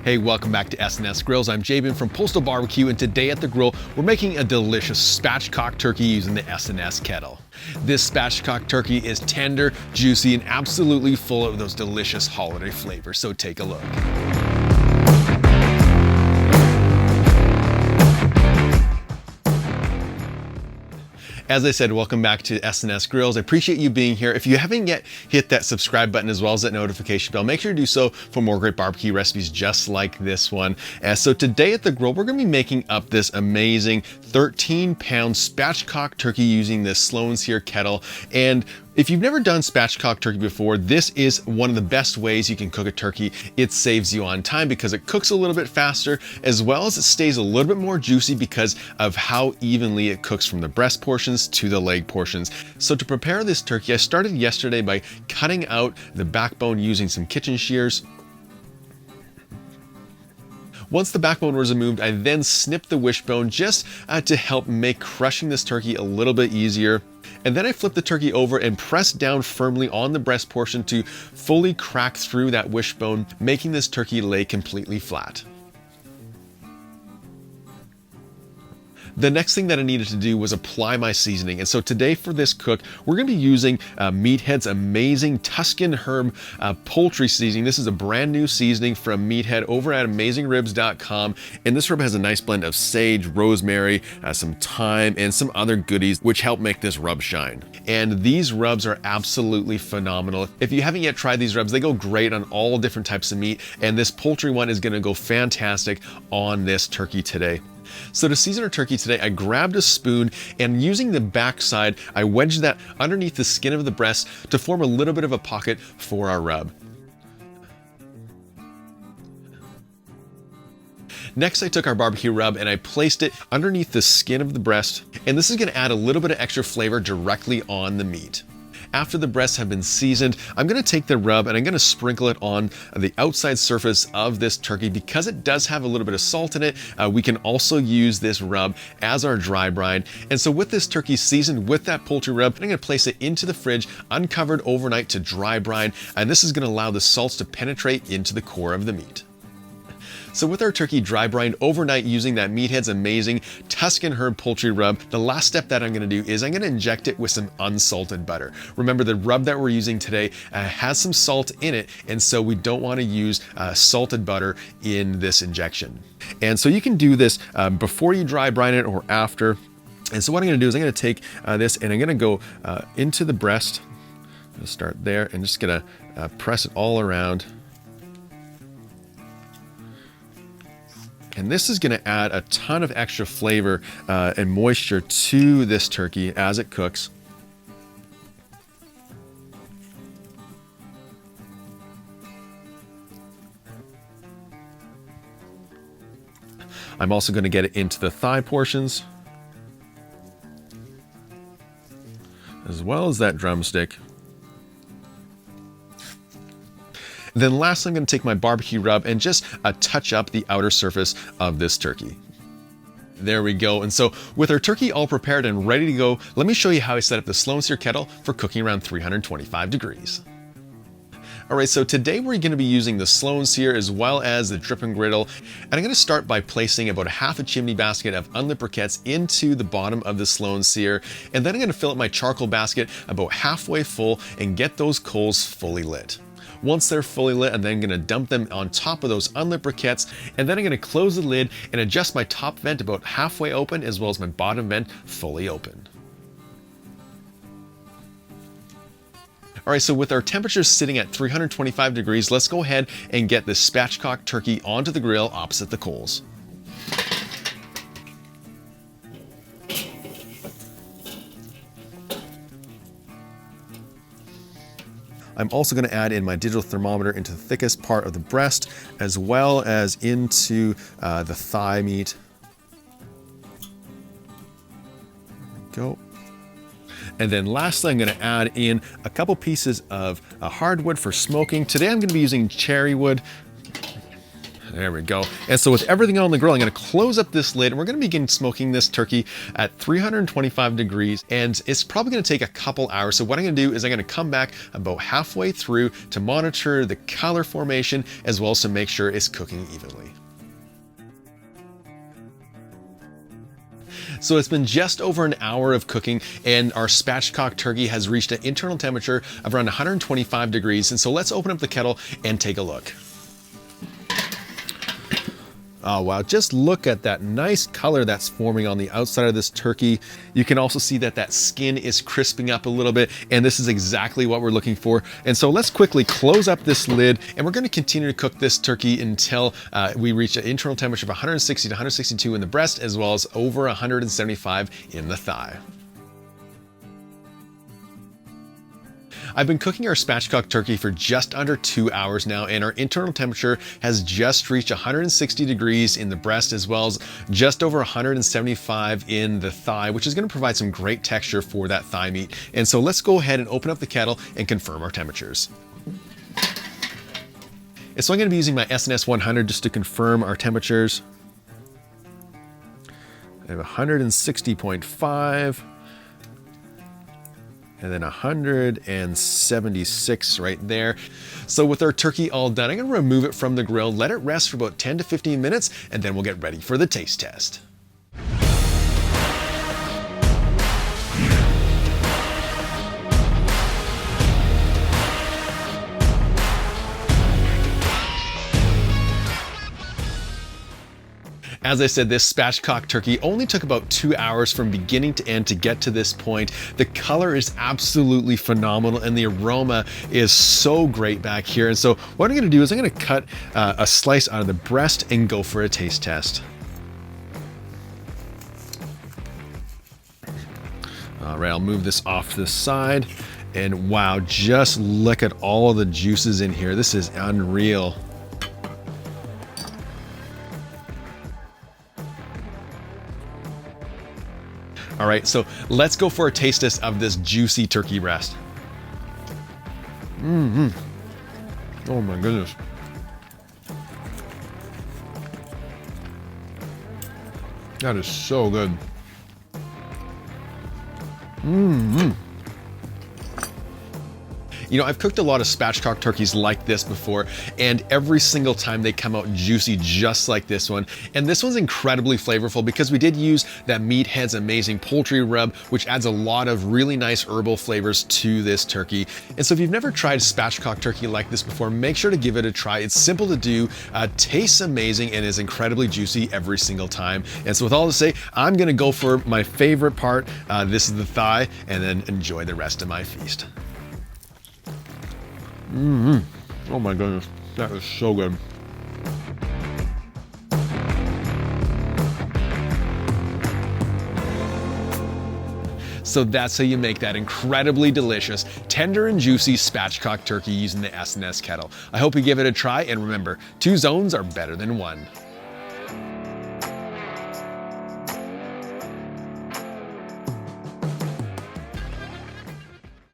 Hey, welcome back to SNS Grills. I'm Jabin from Postal Barbecue, and today at the grill, we're making a delicious spatchcock turkey using the SNS kettle. This spatchcock turkey is tender, juicy, and absolutely full of those delicious holiday flavors, so take a look. As I said, welcome back to SNS Grills. I appreciate you being here. If you haven't yet hit that subscribe button as well as that notification bell, make sure to do so for more great barbecue recipes just like this one. So today at the grill, we're gonna be making up this amazing 13-pound spatchcock turkey using this Sear kettle. And if you've never done spatchcock turkey before, this is one of the best ways you can cook a turkey. It saves you on time because it cooks a little bit faster, as well as it stays a little bit more juicy because of how evenly it cooks from the breast portions to the leg portions. So to prepare this turkey, I started yesterday by cutting out the backbone using some kitchen shears. Once the backbone was removed, I then snipped the wishbone just to help make crushing this turkey a little bit easier. And then I flipped the turkey over and pressed down firmly on the breast portion to fully crack through that wishbone, making this turkey lay completely flat. The next thing that I needed to do was apply my seasoning. And so today for this cook, we're gonna be using Meathead's amazing Tuscan herb poultry seasoning. This is a brand new seasoning from Meathead over at AmazingRibs.com. And this rub has a nice blend of sage, rosemary, some thyme, and some other goodies, which help make this rub shine. And these rubs are absolutely phenomenal. If you haven't yet tried these rubs, they go great on all different types of meat. And this poultry one is gonna go fantastic on this turkey today. So to season our turkey today, I grabbed a spoon and using the backside, I wedged that underneath the skin of the breast to form a little bit of a pocket for our rub. Next, I took our barbecue rub and I placed it underneath the skin of the breast, and this is going to add a little bit of extra flavor directly on the meat. After the breasts have been seasoned, I'm going to take the rub and I'm going to sprinkle it on the outside surface of this turkey. Because it does have a little bit of salt in it, we can also use this rub as our dry brine. And so with this turkey seasoned with that poultry rub, I'm going to place it into the fridge uncovered overnight to dry brine, and this is going to allow the salts to penetrate into the core of the meat. So with our turkey dry brined overnight using that Meathead's amazing Tuscan herb poultry rub, the last step that I'm going to do is I'm going to inject it with some unsalted butter. Remember, the rub that we're using today has some salt in it, and so we don't want to use salted butter in this injection. And so you can do this before you dry brine it or after. And so what I'm going to do is I'm going to take this and I'm going to go into the breast. I'm going to start there and just going to press it all around. And this is going to add a ton of extra flavor and moisture to this turkey as it cooks. I'm also going to get it into the thigh portions, as well as that drumstick. Then lastly, I'm going to take my barbecue rub and just touch up the outer surface of this turkey. There we go. And so with our turkey all prepared and ready to go, let me show you how I set up the Sear kettle for cooking around 325 degrees. All right, so today we're going to be using the Sear as well as the dripping griddle. And I'm going to start by placing about a half a chimney basket of unlit briquettes into the bottom of the Sear. And then I'm going to fill up my charcoal basket about halfway full and get those coals fully lit. Once they're fully lit, I'm then going to dump them on top of those unlit briquettes, and then I'm going to close the lid and adjust my top vent about halfway open as well as my bottom vent fully open. All right, so with our temperatures sitting at 325 degrees, let's go ahead and get this spatchcock turkey onto the grill opposite the coals. I'm also going to add in my digital thermometer into the thickest part of the breast, as well as into the thigh meat. There we go. And then lastly, I'm going to add in a couple pieces of hardwood for smoking. Today I'm going to be using cherry wood. There we go. And so with everything on the grill, I'm going to close up this lid and we're going to begin smoking this turkey at 325 degrees. And it's probably going to take a couple hours. So what I'm going to do is I'm going to come back about halfway through to monitor the color formation as well as to make sure it's cooking evenly. So it's been just over an hour of cooking and our spatchcock turkey has reached an internal temperature of around 125 degrees. And so let's open up the kettle and take a look. Oh wow, just look at that nice color that's forming on the outside of this turkey. You can also see that that skin is crisping up a little bit, and this is exactly what we're looking for. And so let's quickly close up this lid, and we're gonna continue to cook this turkey until we reach an internal temperature of 160 to 162 in the breast, as well as over 175 in the thigh. I've been cooking our spatchcock turkey for just under 2 hours now, and our internal temperature has just reached 160 degrees in the breast, as well as just over 175 in the thigh, which is going to provide some great texture for that thigh meat. And so let's go ahead and open up the kettle and confirm our temperatures. And so I'm going to be using my SNS 100 just to confirm our temperatures. I have 160.5. and then 176 right there. So with our turkey all done, I'm gonna remove it from the grill, let it rest for about 10 to 15 minutes, and then we'll get ready for the taste test. As I said, this spatchcock turkey only took about 2 hours from beginning to end to get to this point. The color is absolutely phenomenal and the aroma is so great back here. And so what I'm gonna do is I'm gonna cut a slice out of the breast and go for a taste test. All right, I'll move this off to the side. And wow, just look at all of the juices in here. This is unreal. All right, so let's go for a taste test of this juicy turkey breast. Oh my goodness. That is so good. You know, I've cooked a lot of spatchcock turkeys like this before, and every single time they come out juicy just like this one. And this one's incredibly flavorful because we did use that Meatheads amazing poultry rub, which adds a lot of really nice herbal flavors to this turkey. And so if you've never tried spatchcock turkey like this before, make sure to give it a try. It's simple to do, tastes amazing, and is incredibly juicy every single time. And so with all to say, I'm gonna go for my favorite part. This is the thigh, and then enjoy the rest of my feast. Oh my goodness, that is so good. So that's how you make that incredibly delicious, tender and juicy spatchcock turkey using the SNS kettle. I hope you give it a try, and remember, 2 zones are better than 1.